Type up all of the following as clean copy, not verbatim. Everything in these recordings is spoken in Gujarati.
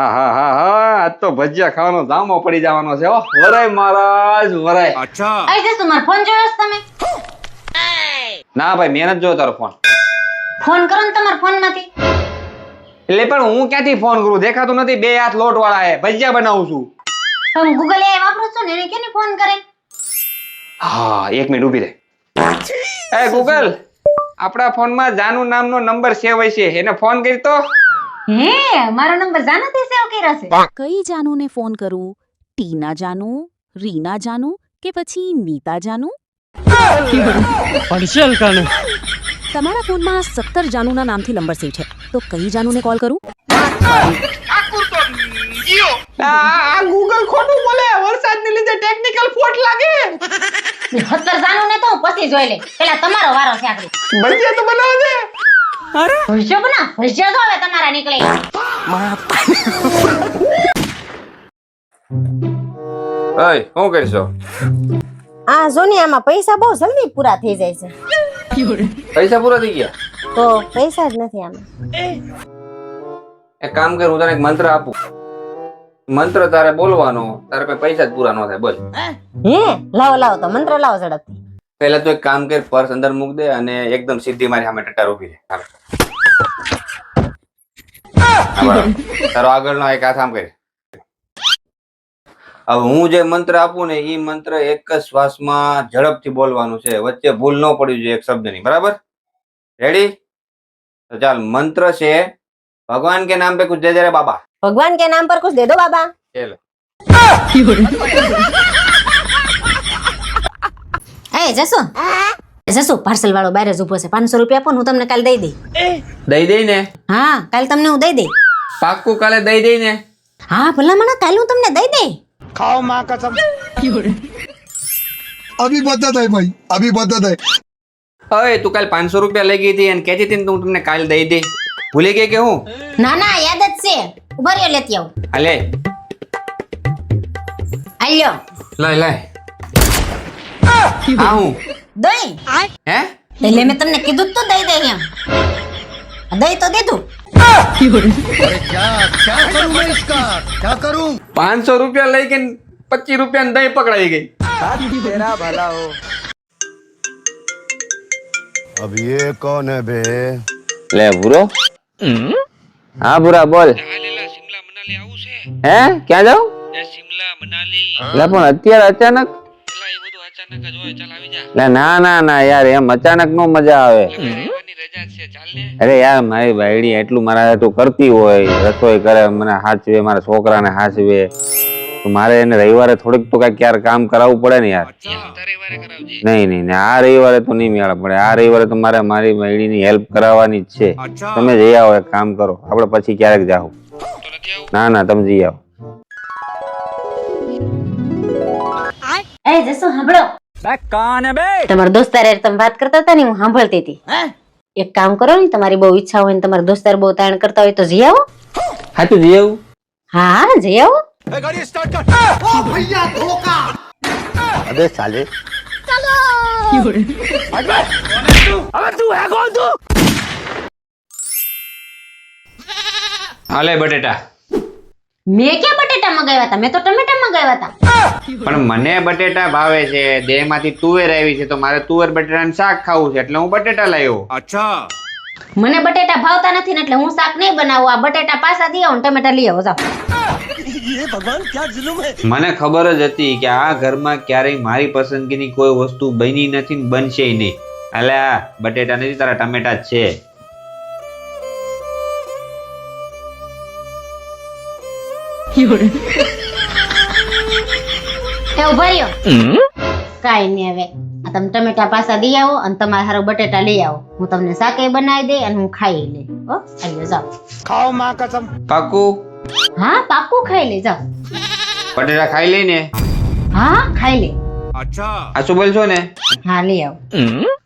હા હા હા હા આજ તો ભજીયા ખાવાનો જામો પડી જવાનો છે. વરાય મહારાજ વરાય. અચ્છા આઈ જશો મારો ફોન જોયો છે તમે? ના ભાઈ મેં નથી જોયો તારો ફોન. ફોન કરો ને તમારા ફોન માંથી. એટલે પણ હું ક્યાંથી ફોન કરું? દેખાતું નથી. બે હાથ લોટ વાળા હે. ભજીયા બનાવું છું. તમે ગૂગલ એઆઈ વાપરો છો ને એને કેને ફોન કરે? હા 1 મિનિટ ઊભી રહે. એ ગૂગલ આપણા ફોનમાં જાનુ નામનો નંબર સેવ હોય છે, એને ફોન કરી તો. હે મારો નંબર જાનાથી સેવ કર્યો છે. કઈ જાનુને ફોન કરું? ટીના જાનુ, રીના જાનુ કે પછી નીતા જાનુ? તમારા ફોનમાં 17 જાનુના નામથી નંબર સેવ છે, તો કઈ જાનુને કોલ કરું? આ ગૂગલ ખોટું બોલે. વરસાદને લીધે ટેકનિકલ ફોલ્ટ લાગે. 17 જાનું ને તો હું પછી જોઈ લે. પેલા તમારો વારો છે આખરી. ભજીયા તો બનાવો છે. ભજીયા બના. ભજીયા તો હવે તમારા નીકળે. ઓય શું કરશો? આ જો ને આમાં પૈસા બહુ જલ્દી પૂરા થઈ જાય છે. પૈસા પૂરા થઈ ગયા? તો પૈસા જ નથી આમાં. એક કામ કર, હું તને એક મંત્ર આપું. મંત્ર તારે બોલવાનો, તારે કોઈ પૈસા જ પૂરા ન થાય. બોલ. હે લાવો તો મંત્ર લાવો ઝડપથી. પહેલા તો એક કામ કર, પર્સ અંદર મૂક દે અને એકદમ સીધી મારી સામે ટટાર ઊભી રહે. હાલ. હા, બરાબર. તારો આગળનો એક હાથ આમ કર. હવે હું જે મંત્ર આપું ને એ મંત્ર એક જ શ્વાસમાં ઝડપથી બોલવાનું છે. વચ્ચે ભૂલ ન પડવી જોઈએ એક શબ્દની. બરાબર? રેડી? તો ચાલ, મંત્ર છે ભગવાન કે નામ पे कुछ दे दे रे बाबा. ભગવાન કે નામ પર कुछ दे दो बाबा. ચલ. એ જસુ પાર્સલ વાળો બહાર જ ઊભો છે. 500 રૂપિયા આપો ને હું તમને કાલ દઈ દઈ. દઈ ને. હા કાલ તમને હું દઈ દઈ. પાક્કું કાલે દઈ ને. હા ભલા મને કાલ હું તમને દઈ દઈ. खाओ माँ कसम अभी बता दे भाई, अभी बता दे. હવે તું કાલ 500 રૂપિયા લઈ ગઈ હતી અને કહેતી હતી ને હું તમને કાલ દઈ દે. ભૂલી ગઈ કે હું? ના ના યાદ જ છે. ઉભા રહ્યો લેતી આવું. હાલે. આલ્યો લાય. આ હું? દઈ. હે? એટલે મેં તમને કીધું જ તો દઈ દઈ એમ. દઈ તો દીધું. 500 રૂપિયા લઈ ગઈ 25 રૂપિયા દહીં પકડાઈ ગઈ. अब ये कौन है बे? લે ભૂરો. હા ભૂરા બોલ. હે ક્યાં જાવ? લે પણ અત્યારે અચાનક? લે ના યાર એમ અચાનક નો મજા આવે. અરે યાર મારી બાયડી એટલું મારા હાટું કરતી હોય, રસોઈ કરે, મને હાચવે, મારા છોકરાને હાચવે, તો મારે એને રવિવારે થોડીક તો કઈ ક્યારે કામ કરાવવું પડે ને યાર. નહીં આ રવિવારે તો નહીં મેળ પડે. આ રવિવારે તો મારે મારી બાયડીની હેલ્પ કરાવવાની જ છે. તમે જઈ આવો, એક કામ કરો, આપણે પછી ક્યારેક જાઓ. ના તમે જઈ આવો. એ જસુ સાંભળો. તમારા દોસ્તાર યાર તમે વાત કરતા હતા ને હું સાંભળતી હતી. એક કામ કરો ને, તમારી બહુ ઈચ્છા હોય ને તમારા દોસ્તાર બહુ તાણ કરતા હોય તો જઈ આવો. હા તું જઈ આવું? હા જઈ આવો. अबे साले. હાલે બટેટા. મેં ક્યાં બટેટા મંગાવ્યા હતા? મેં તો ટમેટા મંગાવ્યા હતા. પણ મને બટેટા ભાવે છે. દેહમાંથી તુવેર આવી છે તો મારે તુવેર બટેટાનું શાક ખાવું છે એટલે હું બટેટા લાવ્યો. अच्छा મને બટેટા ભાવતા નથી ને એટલે હું શાક નહીં બનાવું. આ બટેટા પાછા દઈ આવો ને ટમેટા લઈ આવો. જાઓ. મને ખબર જ હતી કે આ ઘરમાં ક્યારેય મારી પસંદગીની કોઈ વસ્તુ બની નથી ને બનશે નહીં. એટલે આ બટેટા નથી, તારા ટમેટા જ છે. એ ઉભા રહ્યો. કાઈ નહીં હવે આ તમે ટમેટા પાછા દઈ આવો અને તમારા હારો બટેટા લઈ આવો. હું તમને શાકે બનાવી દે અને હું ખાઈ લે. હો આલ્યો જાઓ. खाओ माँ कसम પાકું? હા પાક્કું ખાઈ લે. જાઓ. બટેટા ખાઈ લઈને? હા ખાઈ લે. अच्छा આ શું બોલશો ને? હા લઈ આવો.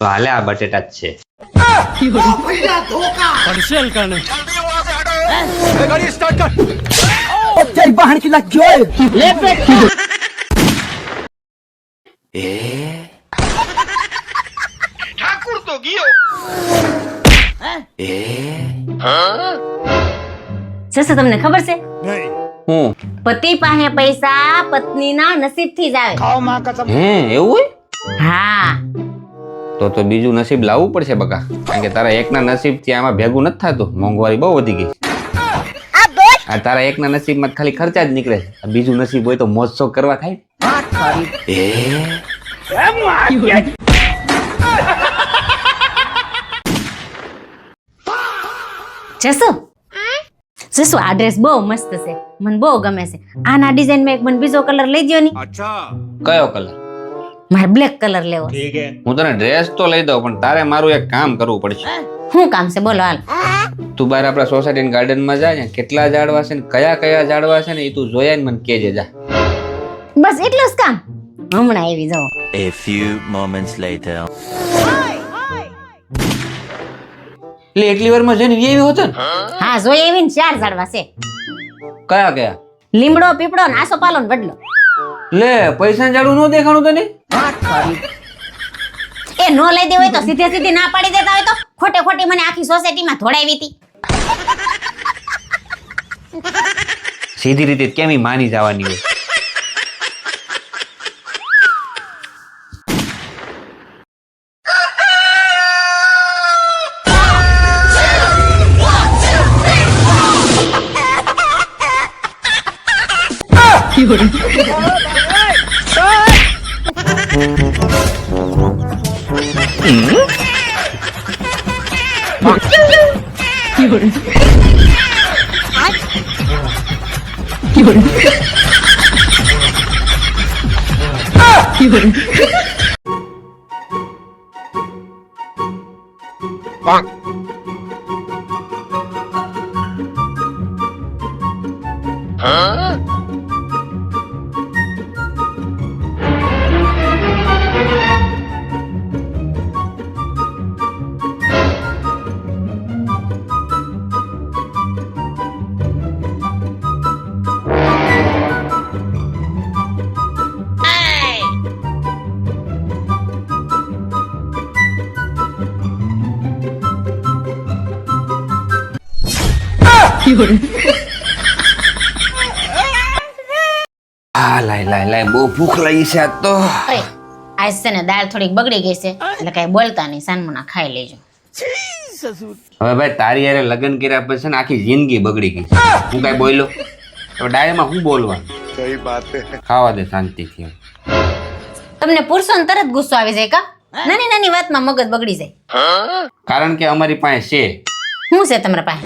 તો હાલે આ બટેટા જ છે. गाड़ी स्टार्ट कर ठाकुर तो गियो જશે તમને ખબર છે? नहीं હું પતિ પાસે પૈસા પત્નીના નસીબથી જ આવે. खाओ माँ कसम હે એવું હોય હા તો બીજું નસીબ લાવવું પડશે બકા, કારણ કે તારા એકના નસીબથી આમાં ભેગું નથી થતું. મોંઘવારી બહુ વધી ગઈ. આ તારા એકના નસીબમાં તો ખાલી ખર્ચા જ નીકળે છે. આ બીજું નસીબ હોય તો મોજ શોખ કરવા થાય. જસુ જસુ આ ડ્રેસ બહુ મસ્ત છે, મને બહુ ગમે છે. આના ડિઝાઇનમાં એક મને બીજો કલર લઈ દ્યો ની. કયો કલર? મારે બ્લેક કલર લેવો. હું તને ડ્રેસ તો લઈ દઉં, પણ તારે મારું એક કામ કરવું પડશે. શું કામ છે બોલો હાલ. તું બહાર આપણા સોસાયટી ગાર્ડનમાં જા ને, કેટલા ઝાડવા છે ને કયા ઝાડવા છે ને એ તું જોયા ને મને કહેજે જા. બસ એટલું જ કામ. હમણાં આવી જાઓ. A few moments later. એટલે એટલી વારમાં જઈને વી આવ્યો હતો ને? હા જોઈ આવી ને 4 ઝાડવા છે. કયા? લીમડો પીપળો ને આસોપાલો ને વડલો. લે પૈસા ઝાડું ન દેખાણું તને? એ નો લઈ દે હોય તો સીધે સીધી ના પાડી દેતા હોય તો ખોટે ખોટી મને આખી સોસાયટીમાં ધોડાવી હતી. સીધી રીતે કેમ ઈ માની જવાની હોય? લાય બહુ ભૂખ લાગી છે આજ તો. ઓય આજ છે ને દાળ થોડીક બગડી ગઈ છે એટલે કઈ બોલતા નહીં, સાનમુના ખાઈ લેજો. હવે ભાઈ તારી યારે લગ્ન કર્યા પછી ને આખી જિંદગી બગડી ગઈ. હું કઈ બોલ્યો તો ડાયરીમાં હું બોલવા? सही बात है. ખાવા દે શાંતિથી. તમને પુરુષો ને તરત ગુસ્સો આવી જાય કા? નાની નાની વાતમાં મગજ બગડી જાય. કારણ કે અમારી પાસે છે. શું છે તમારા પાસે?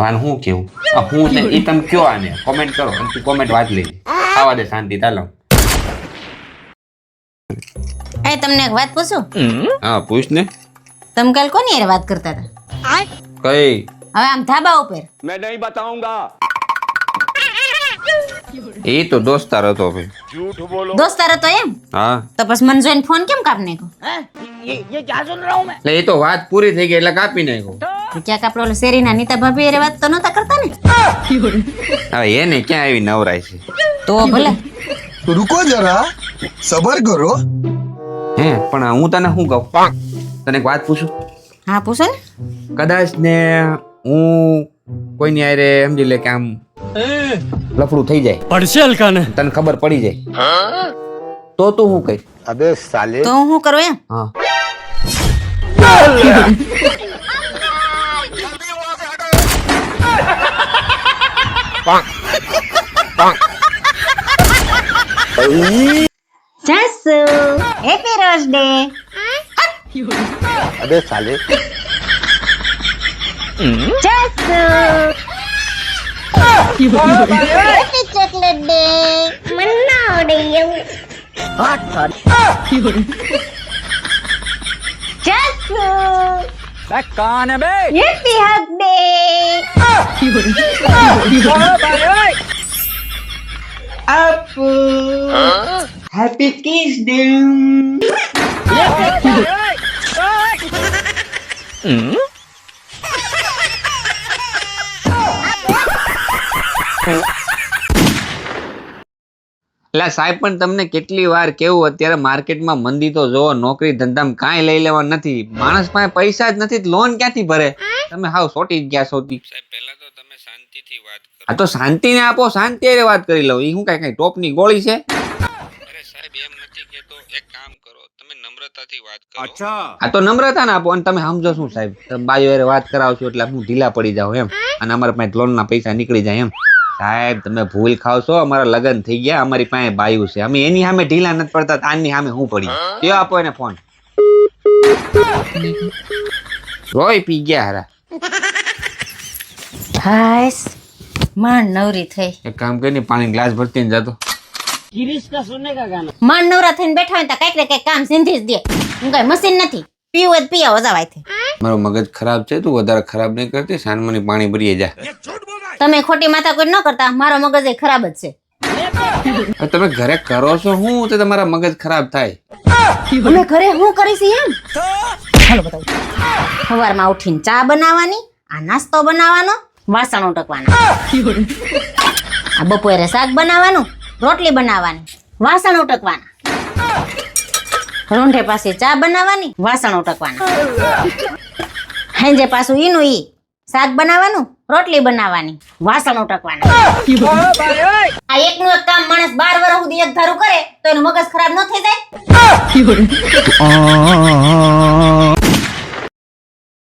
આને હું કેવું? હું છે ઈ તમે કયો આને કોમેન્ટ કરો અને તું કોમેન્ટ વાંચ લેજે. ખાવા દે શાંતિ ચાલો. એ તમને એક વાત પૂછું? હા પૂછ ને. તમે કાલ કોની હારે વાત કરતા હતા? કઈ? હવે આમ ધાબા ઉપર. मैं नहीं बताऊंगा. એ તો દોસ્તાર હતો ભાઈ. દોસ્તાર હતો એમ? હા તો પછી મને જોઈને ફોન કેમ કાપી નાખ્યો? એટલે એ તો વાત પૂરી થઈ ગઈ એટલે કાપી નાખ્યો. ક્યાંક આપણે ઓલો શેરીના નીતા ભાભી હારે વાત તો નતા કરતા ને? હવે એને ક્યાં આવી નવરાય છે? તો ભલે. रुको जरा, सबर करो. હે પણ હું તને શું કહું? તને એક વાત પૂછું? હા પૂછો ને. કદાચ ને હું કોઈની હારે સમજી લે કે આમ લફડું થઈ જાય, પડશે હલકાને. તને ખબર પડી જાય તો તું શું કહીશ? अबे साले. તો હું કરું એમ? હા જસુ હેપી રોઝ ડે. अबे साले. Jasu happy chocolate day. Manna Dey એવું. જસુ कौन है बे? Happy hug day. Happy kiss day. એટલે સાહેબ પણ તમને કેટલી વાર કેવું, અત્યારે માર્કેટમાં મંદી તો જો, નોકરી ધંધામાં કાંઈ લઈ લેવા નથી, માણસ પાસે પૈસા જ નથી, લોન ક્યાંથી ભરે? તમે હાવ સોટી જ ગયા છો. સાહેબ પહેલા તો શાંતિથી વાત કરો. આ તો શાંતિને આપો, શાંતિએ વાત કરી લઉં. ઈ હું કઈ ટોપની ગોળી છે? અરે સાહેબ એમ નથી કેતો, એક કામ કરો, તમે નમ્રતાથી વાત કરો. अच्छा આ તો નમ્રતા ના આપો અને તમે સમજો શું સાહેબ, તમે બાયો હારે વાત કરાવશો એટલે હું ઢીલા પડી જાઉં એમ, અને અમારા પાસે લોનના પૈસા નીકળી જાય એમ. સાહેબ તમે ભૂલ ખાવ છો, અમારા લગ્ન થઈ ગયા, અમારી પાસે બાયું છે, અમે એની સામે ઢીલા નથી પડતા, આની સામે હું પડી. કયો આપો એને ફોન. રોય પી ગયા હારા. હાય માંડ નવરી થઈ. એક કામ કરીને પાણી ગ્લાસ ભરતી ને જાતો. માંડ નવરા થઈને બેઠા હોય તો કઈક ને કઈક કામ સિંધી જ દે. હું કઈ મશીન નથી, પીવું હોય તો પી આવો જવાય છે. મારો મગજ ખરાબ છે, તું વધારે ખરાબ નહીં કરતી, સાનમાની પાણી ભરીએ જા. તમે ખોટી માથા કોઈ ન કરતા, મારો મગજ એ ખરાબ જ છે. હવે તમે ઘરે કરો છો હું તો તમારા મગજ ખરાબ થાય. અમે ઘરે શું કરીશ એમ? ચાલો બતાવું. સવારમાં ઉઠીને ચા બનાવવાની, આ નાસ્તો બનાવવાનો, વાસણ ઉટકવાના. આ બપોરે શાક બનાવવાનું, રોટલી બનાવવાની, વાસણ ઉટકવાના. રોંઢે પાસે ચા બનાવવાની, વાસણ ઉટકવાના. હાંજે પાછું ઈનું ઈ શાક બનાવવાનું, રોટલી બનાવવાની, વાસણ ઉટકવાના. આ એકનું એક કામ માણસ 12 વર્ષ સુધી એક ધારું કરે તો એનું મગજ ખરાબ ન થઈ જાય?